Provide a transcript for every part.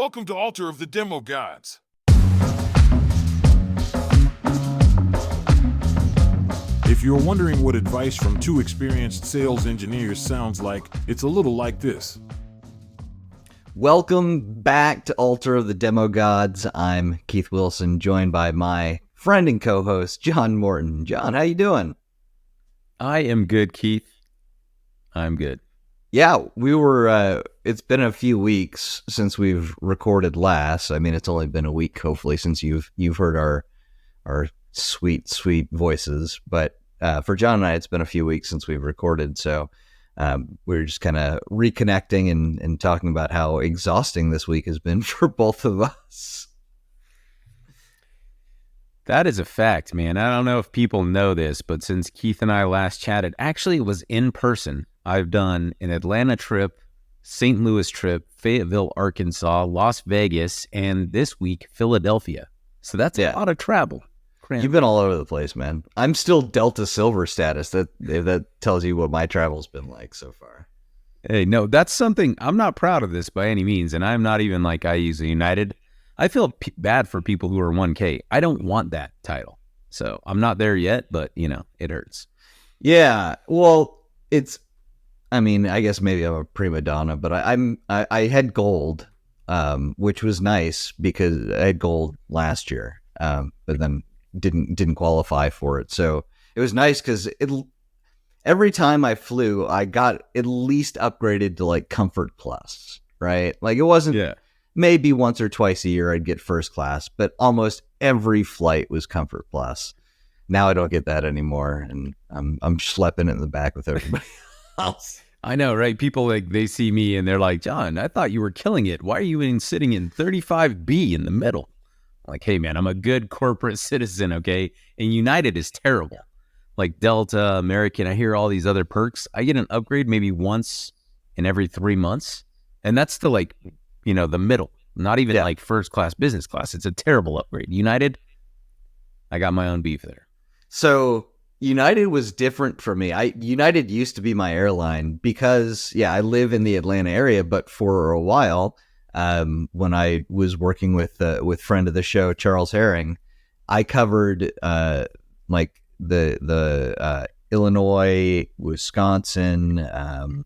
Welcome to Altar of the Demo Gods. If you're wondering what advice from two experienced sales engineers sounds like, it's a little like this. Welcome back to Altar of the Demo Gods. I'm Keith Wilson, joined by my friend and co-host, John Morton. John, how you doing? I am good, Keith. I'm good. Yeah, it's been a few weeks since we've recorded last. I mean, it's only been a week, hopefully, since you've heard our sweet, sweet voices. But for John and I, it's been a few weeks since we've recorded. So we're just kind of reconnecting and talking about how exhausting this week has been for both of us. That is a fact, man. I don't know if people know this, but since Keith and I last chatted, actually it was in person. I've done an Atlanta trip, St. Louis trip, Fayetteville, Arkansas, Las Vegas, and this week, Philadelphia. So that's a lot of travel. You've been all over the place, man. I'm still Delta Silver status. That tells you what my travel's been like so far. Hey, no, that's something, I'm not proud of this by any means, and I'm not even like I use a United. I feel bad for people who are 1K. I don't want that title. So I'm not there yet, but, it hurts. Yeah, well, I guess maybe I'm a prima donna, but I had gold, which was nice because I had gold last year, but then didn't qualify for it. So it was nice because every time I flew, I got at least upgraded to like Comfort Plus, right? Like it wasn't maybe once or twice a year I'd get first class, but almost every flight was Comfort Plus. Now I don't get that anymore, and I'm schlepping it in the back with everybody else. I know, right? People they see me and they're like, John, I thought you were killing it. Why are you even sitting in 35B in the middle? I'm like, hey man, I'm a good corporate citizen, okay? And United is terrible. Like Delta, American, I hear all these other perks. I get an upgrade maybe once in every 3 months. And that's the the middle. Not even like first class, business class. It's a terrible upgrade. United, I got my own beef there. So United was different for me. United used to be my airline because, I live in the Atlanta area, but for a while, when I was working with friend of the show, Charles Herring, I covered the Illinois, Wisconsin,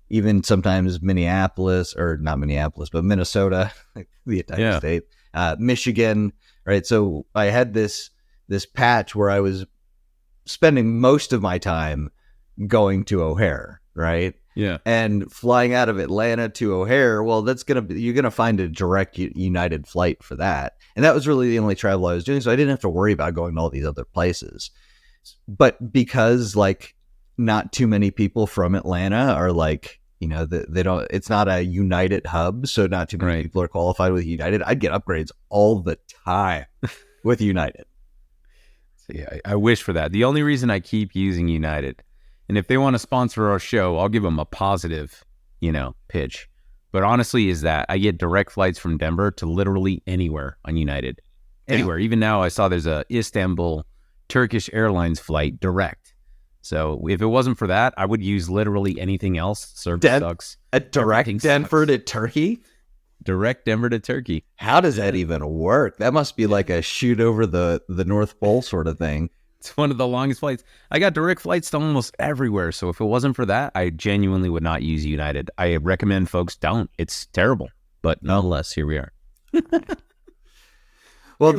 even sometimes Minneapolis, or not Minneapolis, but Minnesota, the entire state, Michigan, right? So I had this patch where I was spending most of my time going to O'Hare, right? Yeah. And flying out of Atlanta to O'Hare, well, you're going to find a direct United flight for that. And that was really the only travel I was doing. So I didn't have to worry about going to all these other places. But because not too many people from Atlanta are they don't, it's not a United hub. So not too many people are qualified with United. I'd get upgrades all the time with United. Yeah, I wish for that. The only reason I keep using United, and if they want to sponsor our show, I'll give them a positive, pitch. But honestly, is that I get direct flights from Denver to literally anywhere on United. Anywhere. Even now, I saw there's a Istanbul Turkish Airlines flight direct. So if it wasn't for that, I would use literally anything else. Service sucks. A direct Denver to Turkey? Direct Denver to Turkey. How does that even work? That must be like a shoot over the North Pole sort of thing. It's one of the longest flights. I got direct flights to almost everywhere. So if it wasn't for that, I genuinely would not use United. I recommend folks don't. It's terrible. But nonetheless, here we are. Well,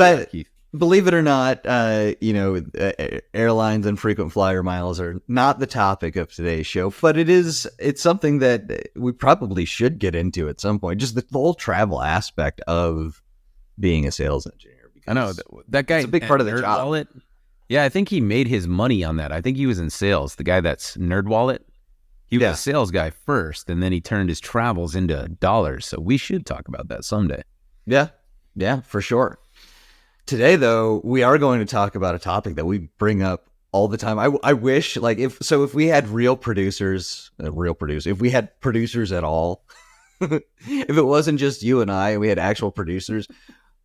believe it or not, airlines and frequent flyer miles are not the topic of today's show, but it's something that we probably should get into at some point. Just the whole travel aspect of being a sales engineer. I know that guy. It's a big part of the job. Wallet, yeah, I think he made his money on that. I think he was in sales. The guy that's NerdWallet, he was a sales guy first, and then he turned his travels into dollars. So we should talk about that someday. Yeah, for sure. Today, though, we are going to talk about a topic that we bring up all the time. I wish, if we had if we had producers at all, if it wasn't just you and I, we had actual producers,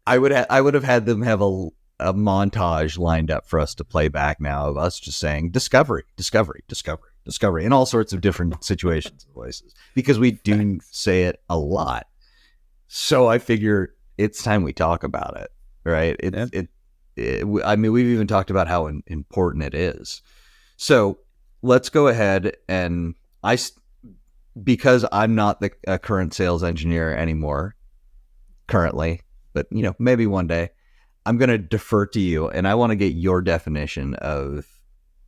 I would have had them have a montage lined up for us to play back now of us just saying discovery, discovery, discovery, discovery in all sorts of different situations and places, because we do say it a lot. So I figure it's time we talk about it, right? I mean, we've even talked about how important it is. So let's go ahead and because I'm not a current sales engineer anymore currently, but maybe one day, I'm going to defer to you, and I want to get your definition of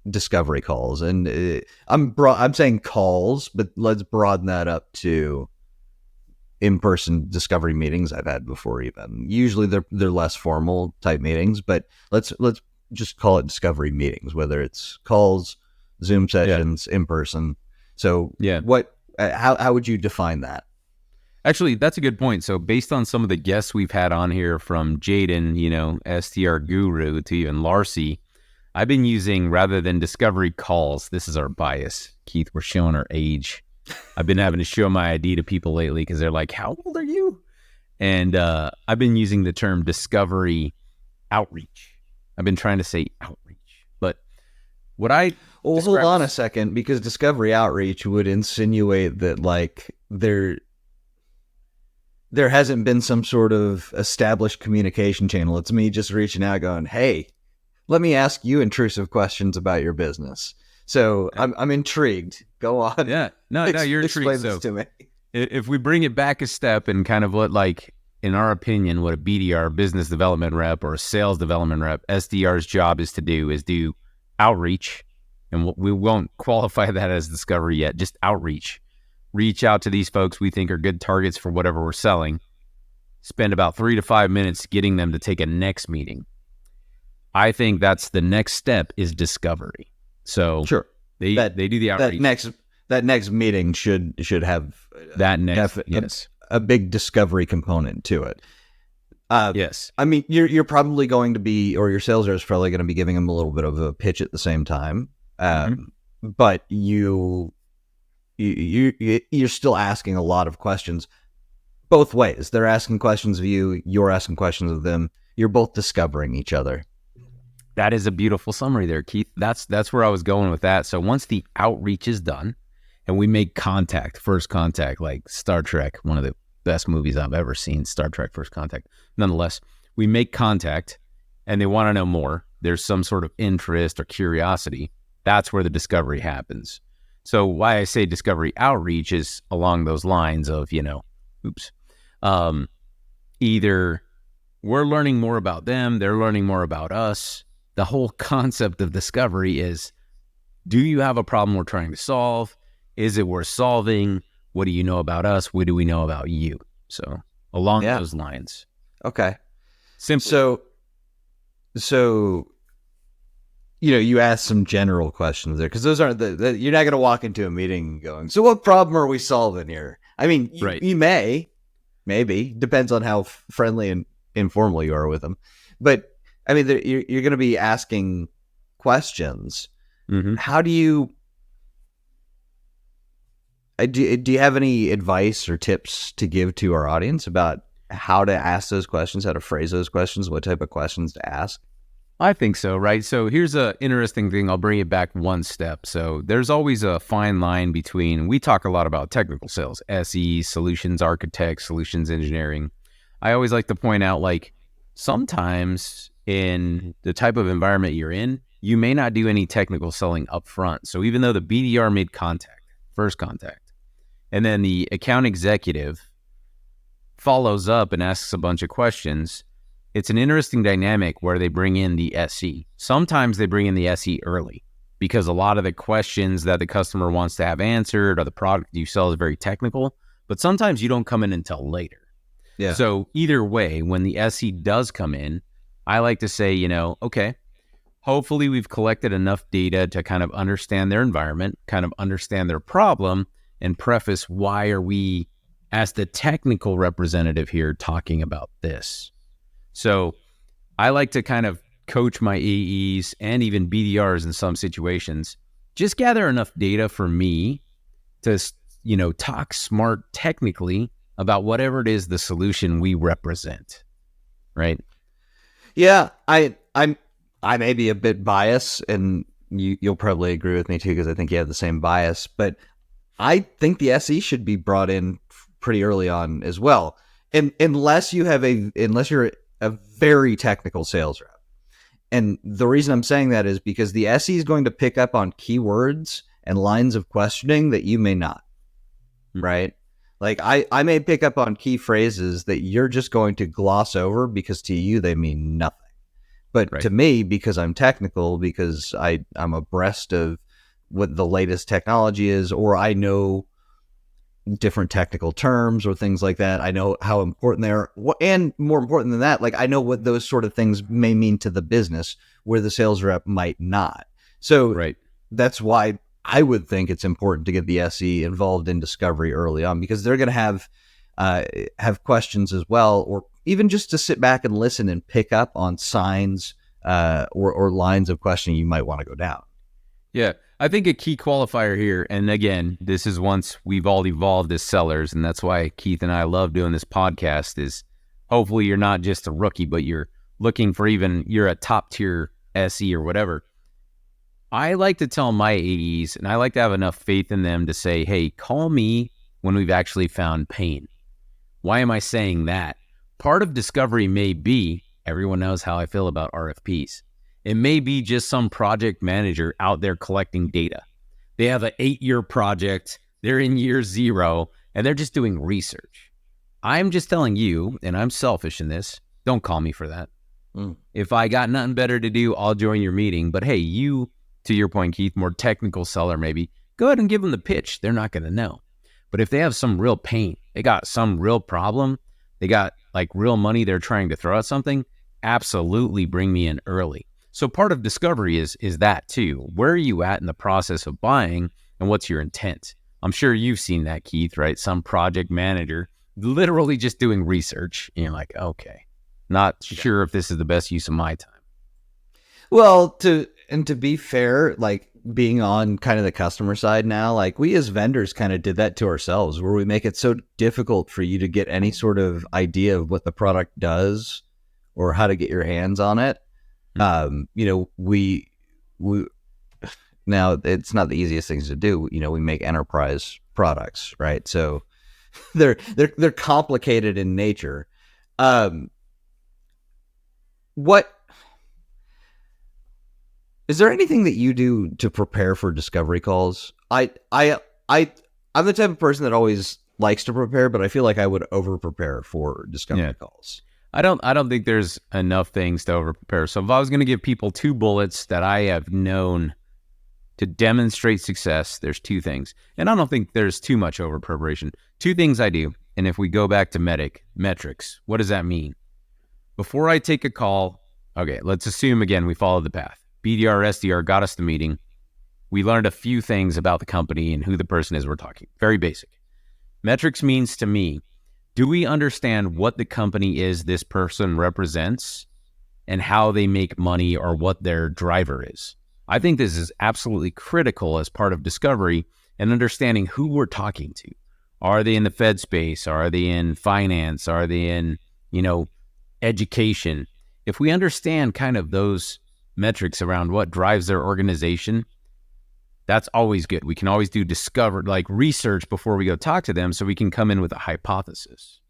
discovery calls. And I'm saying calls, but let's broaden that up to in-person discovery meetings I've had before. Even usually they're less formal type meetings, but let's just call it discovery meetings, whether it's calls, Zoom sessions, in person. So how would you define that? Actually, that's a good point. So based on some of the guests we've had on here, from Jaden, STR guru, to even Larcy, I've been using, rather than discovery calls, this is our bias, Keith, we're showing our age. I've been having to show my ID to people lately because they're like, how old are you? And I've been using the term discovery outreach. I've been trying to say outreach. But what hold on a second, because discovery outreach would insinuate that like there hasn't been some sort of established communication channel. It's me just reaching out going, hey, let me ask you intrusive questions about your business. So I'm intrigued. Go on. Yeah. No, you're intrigued. Explain this to me. If we bring it back a step and kind of what, like, in our opinion, what a BDR, business development rep, or a sales development rep, SDR's job is to do outreach. And we won't qualify that as discovery yet, just outreach. Reach out to these folks we think are good targets for whatever we're selling. Spend about 3 to 5 minutes getting them to take a next meeting. I think that's the next step, is discovery. So sure, they do the outreach. That next meeting should have a big discovery component to it. Yes. I mean, you're probably going to be, or your sales rep is probably going to be giving them a little bit of a pitch at the same time. But you're still asking a lot of questions both ways. They're asking questions of you. You're asking questions of them. You're both discovering each other. That is a beautiful summary there, Keith. That's where I was going with that. So once the outreach is done and we make contact, first contact, like Star Trek, one of the best movies I've ever seen, Star Trek First Contact. Nonetheless, we make contact and they want to know more. There's some sort of interest or curiosity. That's where the discovery happens. So why I say discovery outreach is along those lines of, either we're learning more about them, they're learning more about us. The whole concept of discovery is, do you have a problem we're trying to solve? Is it worth solving? What do you know about us? What do we know about you? So along those lines. Okay. Simply. So you ask some general questions there, because those aren't you're not going to walk into a meeting going, so what problem are we solving here? I mean, you maybe, depends on how friendly and informal you are with them. But I mean, you're going to be asking questions. Mm-hmm. How do you have any advice or tips to give to our audience about how to ask those questions, how to phrase those questions, what type of questions to ask? I think so, right? So here's an interesting thing. I'll bring it back one step. So there's always a fine line between, we talk a lot about technical sales, SE, solutions architect, solutions engineering. I always like to point out, like, sometimes in the type of environment you're in, you may not do any technical selling up front. So even though the BDR made first contact, and then the account executive follows up and asks a bunch of questions, it's an interesting dynamic where they bring in the SE. Sometimes they bring in the SE early because a lot of the questions that the customer wants to have answered or the product you sell is very technical, but sometimes you don't come in until later. Yeah. So either way, when the SE does come in, I like to say, okay, hopefully we've collected enough data to kind of understand their environment, kind of understand their problem, and preface, why are we, as the technical representative here, talking about this? So I like to kind of coach my AEs and even BDRs in some situations, just gather enough data for me to, talk smart technically about whatever it is the solution we represent, right? Yeah, I may be a bit biased, and you'll probably agree with me too, because I think you have the same bias, but I think the SE should be brought in pretty early on as well. And unless you're a very technical sales rep. And the reason I'm saying that is because the SE is going to pick up on keywords and lines of questioning that you may not, right? Like I may pick up on key phrases that you're just going to gloss over because to you they mean nothing. But to me, because I'm technical, because I'm abreast of what the latest technology is, or I know different technical terms or things like that. I know how important they are. And more important than that, like I know what those sort of things may mean to the business where the sales rep might not. So that's why I would think it's important to get the SE involved in discovery early on, because they're going to have questions as well, or even just to sit back and listen and pick up on signs or lines of questioning you might want to go down. Yeah, I think a key qualifier here, and again, this is once we've all evolved as sellers, and that's why Keith and I love doing this podcast, is hopefully you're not just a rookie, but you're looking for you're a top tier SE or whatever. I like to tell my AEs, and I like to have enough faith in them to say, hey, call me when we've actually found pain. Why am I saying that? Part of discovery may be, everyone knows how I feel about RFPs. It may be just some project manager out there collecting data. They have an 8-year project, they're in year 0, and they're just doing research. I'm just telling you, and I'm selfish in this, don't call me for that. If I got nothing better to do, I'll join your meeting. But hey, you, to your point, Keith, more technical seller maybe, go ahead and give them the pitch. They're not going to know. But if they have some real pain, they got some real problem, they got like real money they're trying to throw at something, absolutely bring me in early. So part of discovery is that too. Where are you at in the process of buying and what's your intent? I'm sure you've seen that, Keith, right? Some project manager literally just doing research. And you're like, okay, not sure if this is the best use of my time. Well, to be fair, like being on kind of the customer side now, like we as vendors kind of did that to ourselves, where we make it so difficult for you to get any sort of idea of what the product does or how to get your hands on it. We now it's not the easiest things to do. We make enterprise products, right? So they're complicated in nature. What is there anything that you do to prepare for discovery calls? I'm the type of person that always likes to prepare, but I feel like I would over prepare for discovery calls. I don't think there's enough things to over prepare. So if I was going to give people 2 bullets that I have known to demonstrate success, there's 2 things. And I don't think there's too much over preparation. 2 things I do. And if we go back to metrics, what does that mean? Before I take a call, okay, let's assume again, we followed the path. BDR, SDR got us the meeting. We learned a few things about the company and who the person is we're talking. Very basic. Metrics means to me, do we understand what the company is this person represents and how they make money or what their driver is? I think this is absolutely critical as part of discovery and understanding who we're talking to. Are they in the Fed space? Are they in finance? Are they in, education? If we understand kind of those metrics around what drives their organization, that's always good. We can always do research before we go talk to them so we can come in with a hypothesis.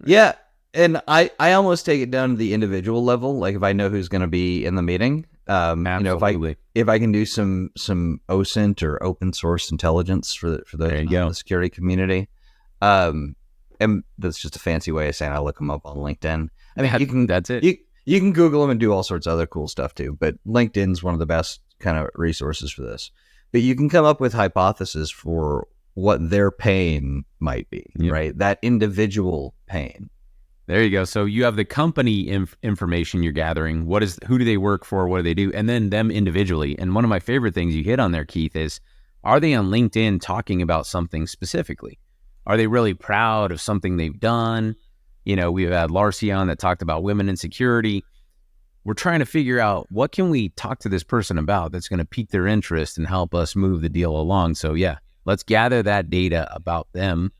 Yeah. And I almost take it down to the individual level. Like if I know who's going to be in the meeting, Absolutely. if I can do some OSINT or open source intelligence for the security community. And that's just a fancy way of saying I look them up on LinkedIn. I mean, that's it. You can Google them and do all sorts of other cool stuff too, but LinkedIn's one of the best kind of resources for this. But you can come up with hypotheses for what their pain might be, right? That individual pain. There you go. So you have the company information you're gathering. Who do they work for? What do they do? And then them individually. And one of my favorite things you hit on there, Keith, is are they on LinkedIn talking about something specifically? Are they really proud of something they've done? We've had Larcy on that talked about women in security. We're trying to figure out what can we talk to this person about that's going to pique their interest and help us move the deal along. So yeah, let's gather that data about them,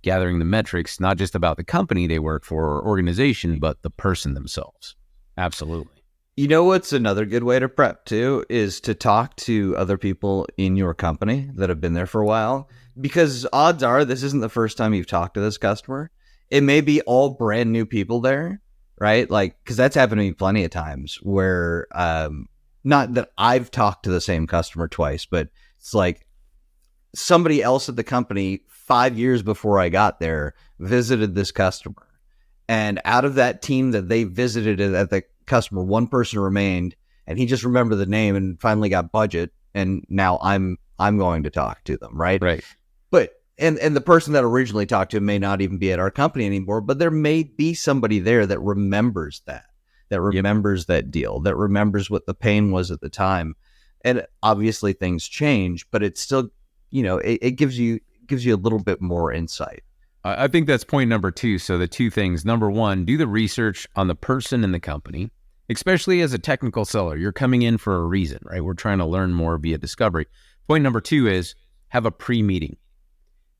gathering the metrics, not just about the company they work for or organization, but the person themselves. Absolutely. What's another good way to prep too is to talk to other people in your company that have been there for a while, because odds are this isn't the first time you've talked to this customer. it may be all brand new people there, right? Like, because that's happened to me plenty of times where, not that I've talked to the same customer twice, but it's like somebody else at the company 5 years before I got there visited this customer. And out of that team that they visited at the customer, one person remained, and he just remembered the name and finally got budget. And now I'm going to talk to them, right? Right. But and the person that originally talked to him may not even be at our company anymore, but there may be somebody there that remembers that remembers that deal, that remembers what the pain was at the time. And obviously things change, but it's still, it gives you a little bit more insight. I think that's point number 2. So the 2 things. Number 1, do the research on the person in the company, especially as a technical seller. You're coming in for a reason, right? We're trying to learn more via discovery. Point number 2 is have a pre-meeting.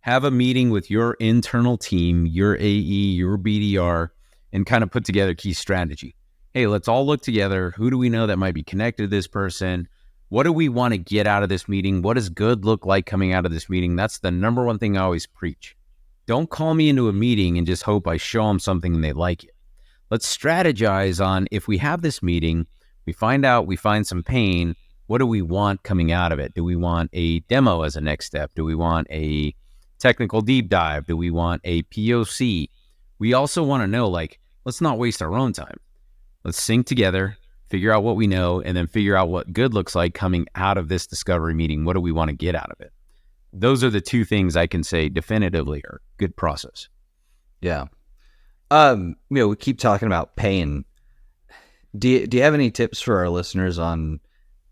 Have a meeting with your internal team, your AE, your BDR, and kind of put together key strategy. Hey, let's all look together. Who do we know that might be connected to this person? What do we want to get out of this meeting? What does good look like coming out of this meeting? That's the number 1 thing I always preach. Don't call me into a meeting and just hope I show them something and they like it. Let's strategize on, if we have this meeting, we find some pain, what do we want coming out of it? Do we want a demo as a next step? Do we want a technical deep dive? Do we want a POC? We also want to know, let's not waste our own time. Let's sync together, figure out what we know, and then figure out what good looks like coming out of this discovery meeting. What do we want to get out of it? Those are the 2 things I can say definitively are good process. Yeah. We keep talking about pain. Do you have any tips for our listeners on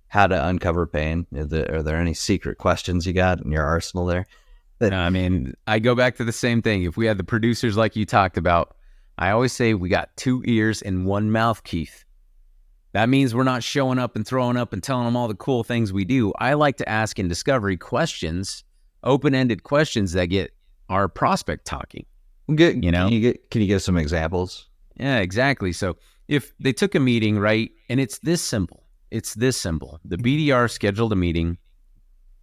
how to uncover pain? Are there any secret questions you got in your arsenal there? I go back to the same thing. If we had the producers like you talked about, I always say we got 2 ears and 1 mouth, Keith. That means we're not showing up and throwing up and telling them all the cool things we do. I like to ask in discovery questions, open-ended questions that get our prospect talking. Can you give some examples? Yeah, exactly. So if they took a meeting, right, and it's this simple. The BDR scheduled a meeting.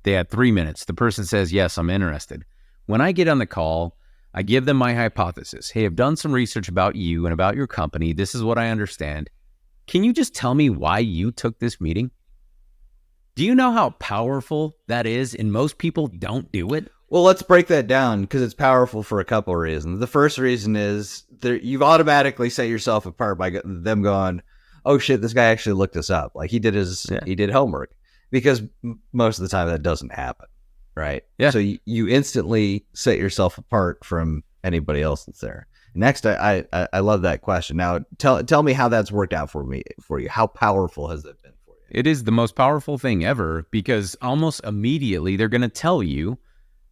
They had 3 minutes. The person says, yes, I'm interested. When I get on the call, I give them my hypothesis. Hey, I've done some research about you and about your company. This is what I understand. Can you just tell me why you took this meeting? Do you know how powerful that is? And most people don't do it. Well, let's break that down because it's powerful for a couple of reasons. The first reason is you've automatically set yourself apart by them going, oh shit, this guy actually looked us up. Like he did homework, because most of the time that doesn't happen. Right. Yeah. So you instantly set yourself apart from anybody else that's there. Next, I love that question. Now, tell me how that's worked out for you. How powerful has it been for you? It is the most powerful thing ever, because almost immediately they're going to tell you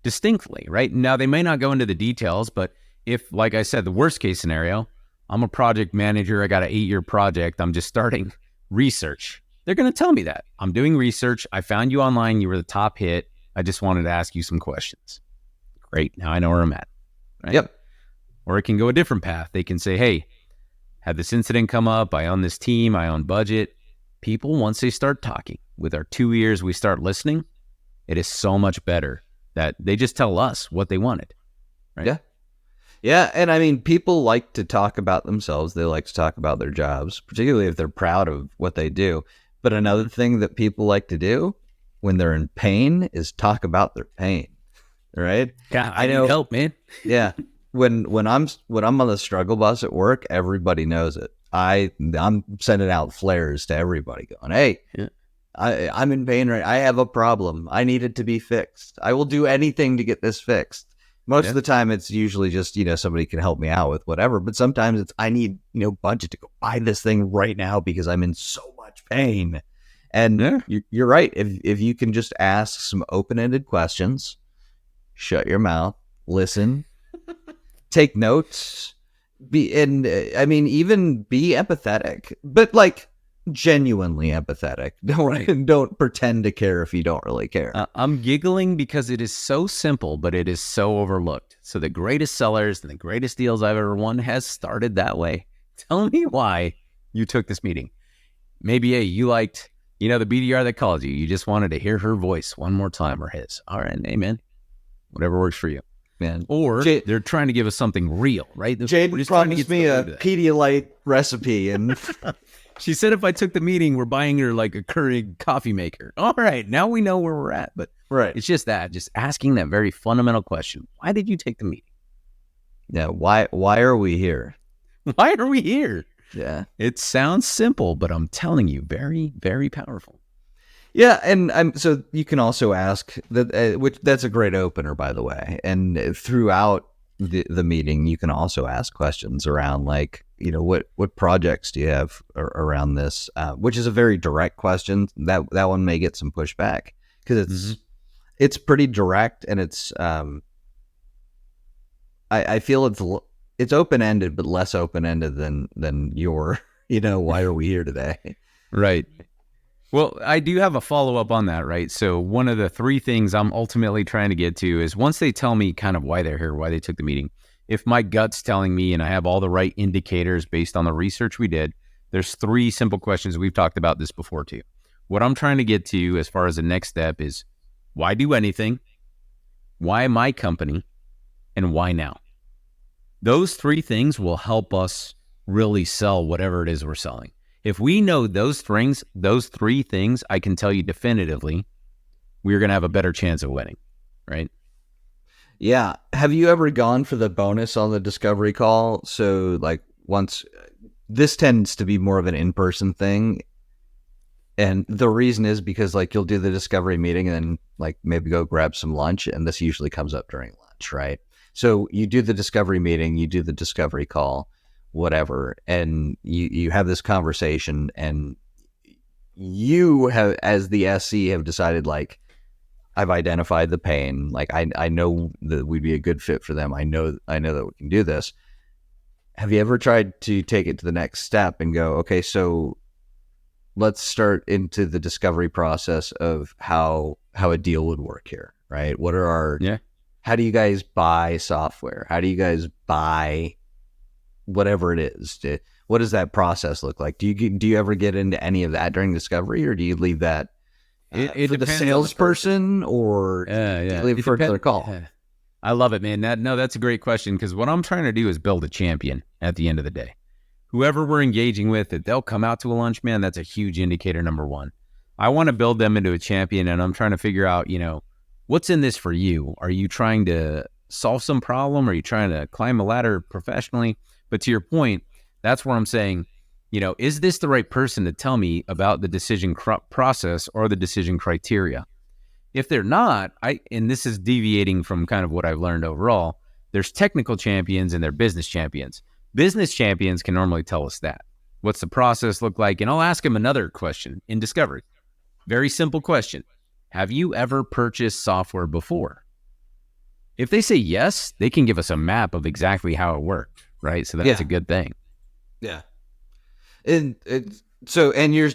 distinctly, right? Now, they may not go into the details, but if, like I said, the worst case scenario, I'm a project manager, I got an 8-year project, I'm just starting research. They're going to tell me that. I'm doing research. I found you online. You were the top hit. I just wanted to ask you some questions. Great. Now I know where I'm at. Right? Yep. Or it can go a different path. They can say, hey, had this incident come up. I own this team. I own budget. People, once they start talking, with our 2 ears, we start listening. It is so much better that they just tell us what they wanted. Right? Yeah. Yeah. And I mean, people like to talk about themselves. They like to talk about their jobs, particularly if they're proud of what they do. But another thing that people like to do when they're in pain is talk about their pain. Right? God, I need help, man. Yeah. When I'm on the struggle bus at work, everybody knows it. I'm sending out flares to everybody going, hey, yeah. I'm in pain, right? I have a problem. I need it to be fixed. I will do anything to get this fixed. Most of the time it's usually just, somebody can help me out with whatever. But sometimes it's, I need, budget to go buy this thing right now because I'm in so much pain. And you're right. If you can just ask some open-ended questions, shut your mouth, listen, take notes, even be empathetic, but like genuinely empathetic. Don't pretend to care if you don't really care. I'm giggling because it is so simple, but it is so overlooked. So the greatest sellers and the greatest deals I've ever won has started that way. Tell me why you took this meeting. Maybe you liked, the BDR that called you. You just wanted to hear her voice one more time, or his. All right, amen. Whatever works for you. Man. Or they're trying to give us something real, right? Jade We're just trying to promised get me a to that. Pedialyte recipe, and She said if I took the meeting, we're buying her like a Keurig coffee maker. All right, now we know where we're at. But right. it's just asking that very fundamental question. Why did you take the meeting? Yeah. Why are we here? Why are we here? Yeah. It sounds simple, but I'm telling you, very, very powerful. Yeah, and so you can also ask that, which that's a great opener, by the way. And throughout the meeting, you can also ask questions around, like, what projects do you have around this, which is a very direct question. That one may get some pushback because it's pretty direct, and it's I feel it's open ended, but less open ended than your why are we here today? Right. Well, I do have a follow-up on that, right? So one of the three things I'm ultimately trying to get to is once they tell me kind of why they're here, why they took the meeting, if my gut's telling me and I have all the right indicators based on the research we did, there's three simple questions. We've talked about this before too. What I'm trying to get to as far as the next step is why do anything, why my company, and why now? Those three things will help us really sell whatever it is we're selling. If we know those three things, I can tell you definitively, we're going to have a better chance of winning, right? Yeah. Have you ever gone for the bonus on the discovery call? So like this tends to be more of an in-person thing. And the reason is because like you'll do the discovery meeting and then like maybe go grab some lunch. And this usually comes up during lunch, right? So you do the discovery meeting, you do the discovery call, whatever, and you have this conversation, and you have, as the SC, have decided, like, I've identified the pain, like I know that we'd be a good fit for them. I know that we can do this. Have you ever tried to take it to the next step and go, okay, so let's start into the discovery process of how a deal would work here, right? What are our how do you guys buy software? How do you guys buy whatever it is? What does that process look like? Do you ever get into any of that during discovery, or do you leave that for the salesperson, or do you leave it for another call? I love it, man. That's a great question, because what I'm trying to do is build a champion at the end of the day. Whoever we're engaging with, if they'll come out to a lunch, man, that's a huge indicator, number one. I want to build them into a champion, and I'm trying to figure out, what's in this for you? Are you trying to solve some problem? Are you trying to climb a ladder professionally? But to your point, that's where I'm saying, is this the right person to tell me about the decision process or the decision criteria? If they're not, and this is deviating from kind of what I've learned overall, there's technical champions and there's business champions. Business champions can normally tell us that. What's the process look like? And I'll ask them another question in discovery. Very simple question. Have you ever purchased software before? If they say yes, they can give us a map of exactly how it worked, right? So that's a good thing. Yeah. And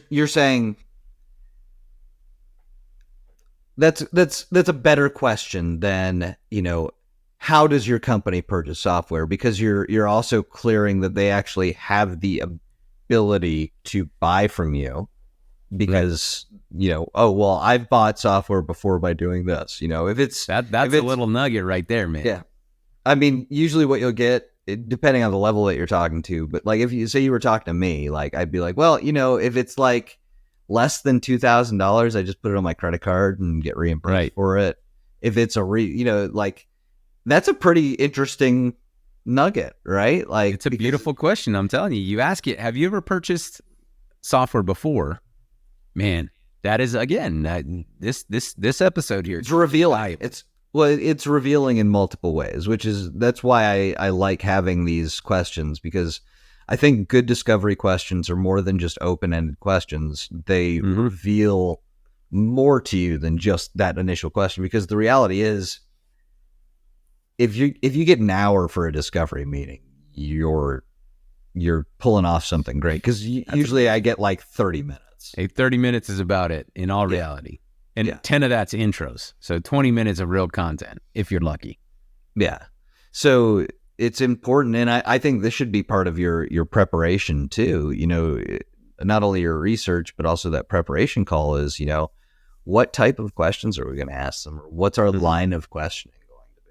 you're saying that's a better question than, how does your company purchase software? Because you're also clearing that they actually have the ability to buy from you, because oh, well, I've bought software before by doing this. If it's that's a little nugget right there, man. Yeah. I mean, usually what you'll get, depending on the level that you're talking to, but like if you say you were talking to me, like I'd be like, well, if it's like less than $2,000, I just put it on my credit card and get reimbursed for it. If it's like that's a pretty interesting nugget, right? Like it's a beautiful question. I'm telling you, you ask it, have you ever purchased software before? Man, that is, again, this episode here. It's revealing. It's revealing in multiple ways, that's why I like having these questions, because I think good discovery questions are more than just open-ended questions. They reveal more to you than just that initial question, because the reality is, if you get an hour for a discovery meeting, you're pulling off something great, because usually I get like 30 minutes. Hey, 30 minutes is about it in all reality. And 10 of that's intros. So 20 minutes of real content, if you're lucky. Yeah. So it's important. And I think this should be part of your preparation too. Not only your research, but also that preparation call is, what type of questions are we going to ask them? Or what's our line of questioning going to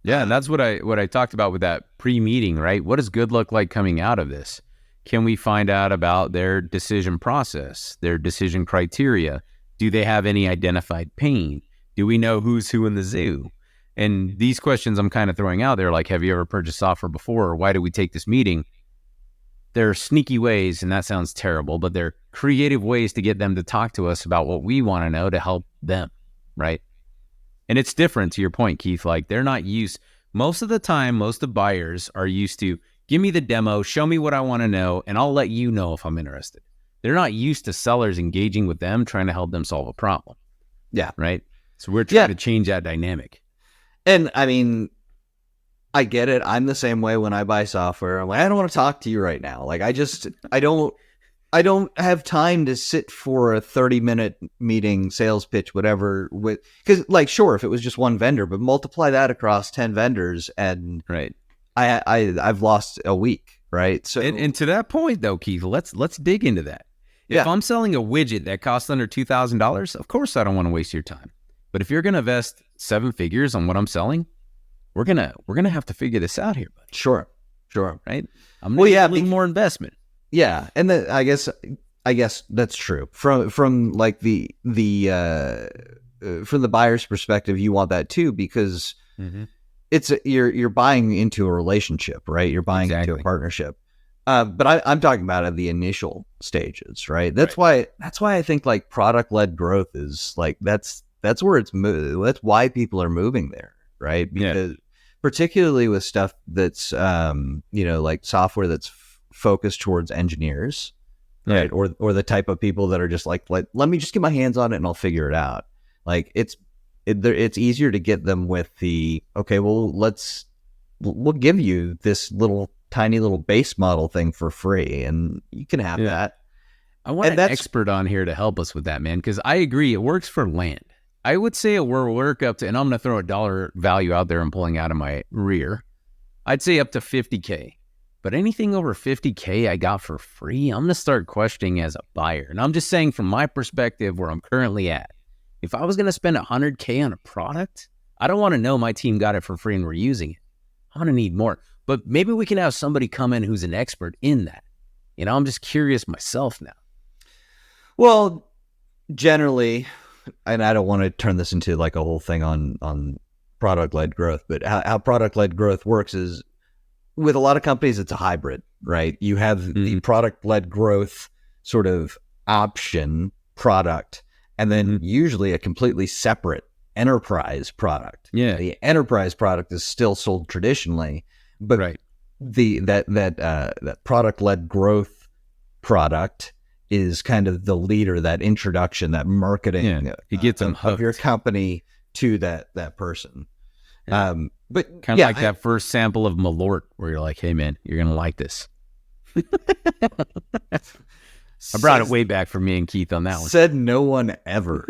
be? Yeah, and that's what I talked about with that pre-meeting, right? What does good look like coming out of this? Can we find out about their decision process, their decision criteria? Do they have any identified pain? Do we know who's who in the zoo? And these questions I'm kind of throwing out there, like, have you ever purchased software before? Or why did we take this meeting? There are sneaky ways, and that sounds terrible, but they're creative ways to get them to talk to us about what we want to know to help them, right? And it's different to your point, Keith. Like, they're not used, most of the time, most of the buyers are used to, give me the demo, show me what I want to know, and I'll let you know if I'm interested. They're not used to sellers engaging with them, trying to help them solve a problem. Yeah. Right? So we're trying to change that dynamic. And I mean, I get it. I'm the same way when I buy software. I'm like, I don't want to talk to you right now. Like, I don't have time to sit for a 30-minute meeting, sales pitch, whatever. Because, like, sure, if it was just one vendor, but multiply that across 10 vendors, and right, I've lost a week, right? So, and to that point, though, Keith, let's dig into that. If I'm selling a widget that costs under $2,000, of course I don't want to waste your time. But if you're going to invest 7 figures on what I'm selling, we're gonna have to figure this out here, bud. Sure, right? I'm gonna need a little more investment. Yeah, and I guess that's true. From like the from the buyer's perspective, you want that too, because it's you're buying into a relationship, right? You're buying into a partnership. But I'm talking about at the initial stages, right? That's why I think like product-led growth is like that's where it's that's why people are moving there, right? Because particularly with stuff that's like software that's focused towards engineers, right? Or the type of people that are just like let me just get my hands on it and I'll figure it out. Like it's easier to get them with the okay, well we'll give you this tiny little base model thing for free, and you can have that. I want an expert on here to help us with that, man, because I agree it works for land. I would say we're work up to, and I'm going to throw a dollar value out there I'm pulling out of my rear. I'd say up to $50K. But anything over $50K I got for free, I'm going to start questioning as a buyer. And I'm just saying from my perspective where I'm currently at, if I was going to spend $100K on a product, I don't want to know my team got it for free and we're using it. I'm going to need more. But maybe we can have somebody come in who's an expert in that. I'm just curious myself now. Well, generally, and I don't want to turn this into like a whole thing on product-led growth, but how product-led growth works is with a lot of companies, it's a hybrid, right? You have the product-led growth sort of option product, and then usually a completely separate enterprise product. Yeah. The enterprise product is still sold traditionally, but that product-led growth product is kind of the leader, that introduction, that marketing it gets them of your company to that person. But kind of like that first sample of Malort where you're like, hey man, you're going to like this. I brought it way back for me and Keith on that one. Said no one ever.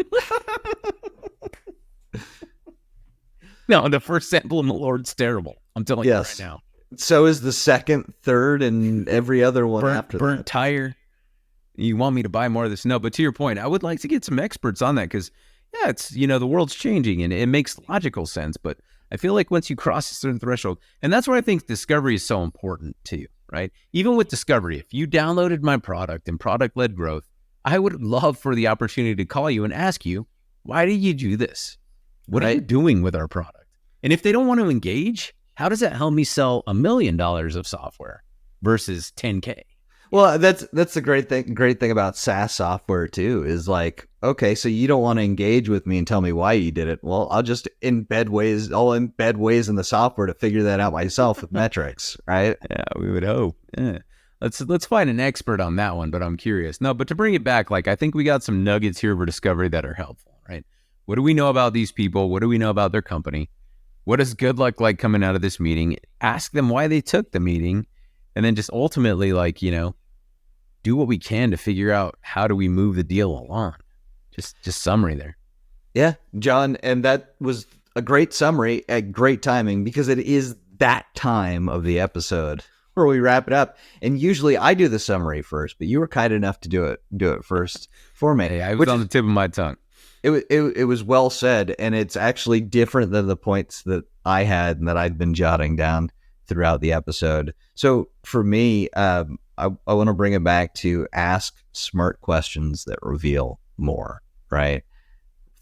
No, the first sample of Malort's terrible. I'm telling you right now. So is the second, third, and every other one after that. Burnt tire. You want me to buy more of this? No, but to your point, I would like to get some experts on that because, it's, the world's changing and it makes logical sense. But I feel like once you cross a certain threshold, and that's why I think discovery is so important to you, right? Even with discovery, if you downloaded my product and product-led growth, I would love for the opportunity to call you and ask you, why did you do this? What are you doing with our product? And if they don't want to engage, how does that help me sell $1 million of software versus 10K? Well, that's the great thing about SaaS software too, is like, okay, so you don't want to engage with me and tell me why you did it. Well, I'll embed ways in the software to figure that out myself with metrics, right? Yeah, we would hope. Yeah. Let's find an expert on that one, but I'm curious. No, but to bring it back, like I think we got some nuggets here for discovery that are helpful, right? What do we know about these people? What do we know about their company? What is good luck like coming out of this meeting? Ask them why they took the meeting, and then just ultimately, like, do what we can to figure out how do we move the deal along. Just summary there. Yeah, John, and that was a great summary at great timing because it is that time of the episode where we wrap it up. And usually I do the summary first, but you were kind enough to do it first for me. Hey, I was on the tip of my tongue. It was well said, and it's actually different than the points that I had and that I'd been jotting down throughout the episode. So for me, I want to bring it back to ask smart questions that reveal more, right?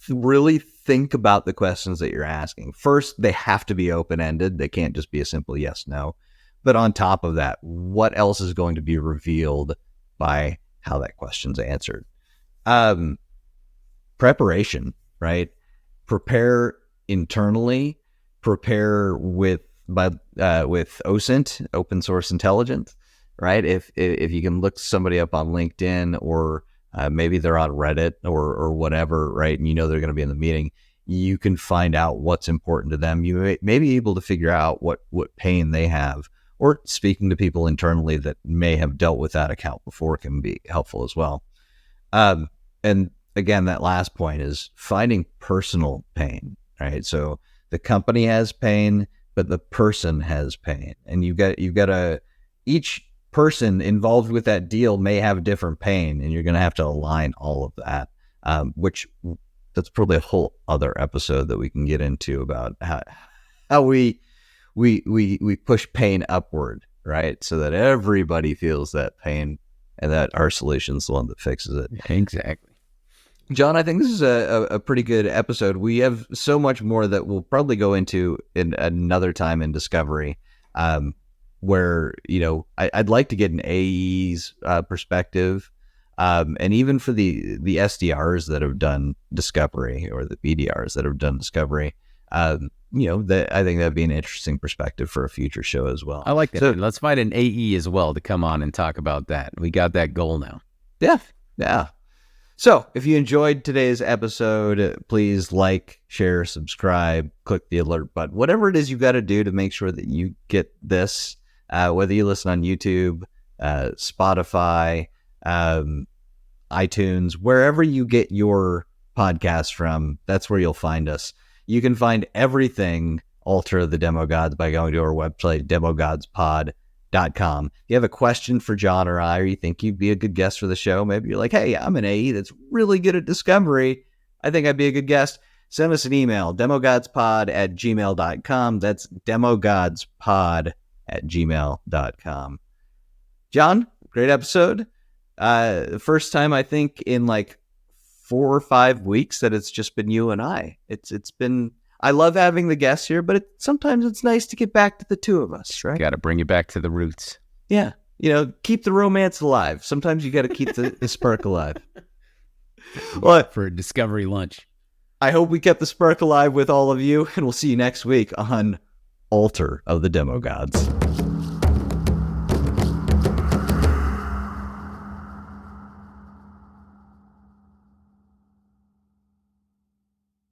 Really think about the questions that you're asking. First, they have to be open-ended. They can't just be a simple yes, no. But on top of that, what else is going to be revealed by how that question's answered? Preparation, right? Prepare internally, prepare with OSINT, open source intelligence, right? If you can look somebody up on LinkedIn or maybe they're on Reddit or whatever, right? And you know they're going to be in the meeting, you can find out what's important to them. You may be able to figure out what pain they have, or speaking to people internally that may have dealt with that account before can be helpful as well. And again, that last point is finding personal pain, right? So the company has pain, but the person has pain, and you've got to, each person involved with that deal may have different pain, and you're going to have to align all of that, which that's probably a whole other episode that we can get into about how we push pain upward, right? So that everybody feels that pain and that our solution is the one that fixes it. Exactly. John, I think this is a pretty good episode. We have so much more that we'll probably go into in another time in Discovery, where, I'd like to get an AE's perspective, and even for the SDRs that have done Discovery or the BDRs that have done Discovery, I think that'd be an interesting perspective for a future show as well. I like that. So, let's find an AE as well to come on and talk about that. We got that goal now. Yeah. So if you enjoyed today's episode, please like, share, subscribe, click the alert button, whatever it is you got to do to make sure that you get this, whether you listen on YouTube, Spotify, iTunes, wherever you get your podcast from, that's where you'll find us. You can find everything Altar of the Demo Gods by going to our website, demogodspod.com. If you have a question for John or I, or you think you'd be a good guest for the show, maybe you're like, hey, I'm an AE that's really good at discovery, I think I'd be a good guest, send us an email, demogodspod@gmail.com. That's demogodspod@gmail.com. John, great episode. First time, I think, in like 4 or 5 weeks that it's just been you and I. It's been... I love having the guests here, but sometimes it's nice to get back to the two of us, right? Got to bring it back to the roots. Yeah. Keep the romance alive. Sometimes you got to keep the spark alive. Well, for a Discovery lunch. I hope we kept the spark alive with all of you, and we'll see you next week on Altar of the Demo Gods.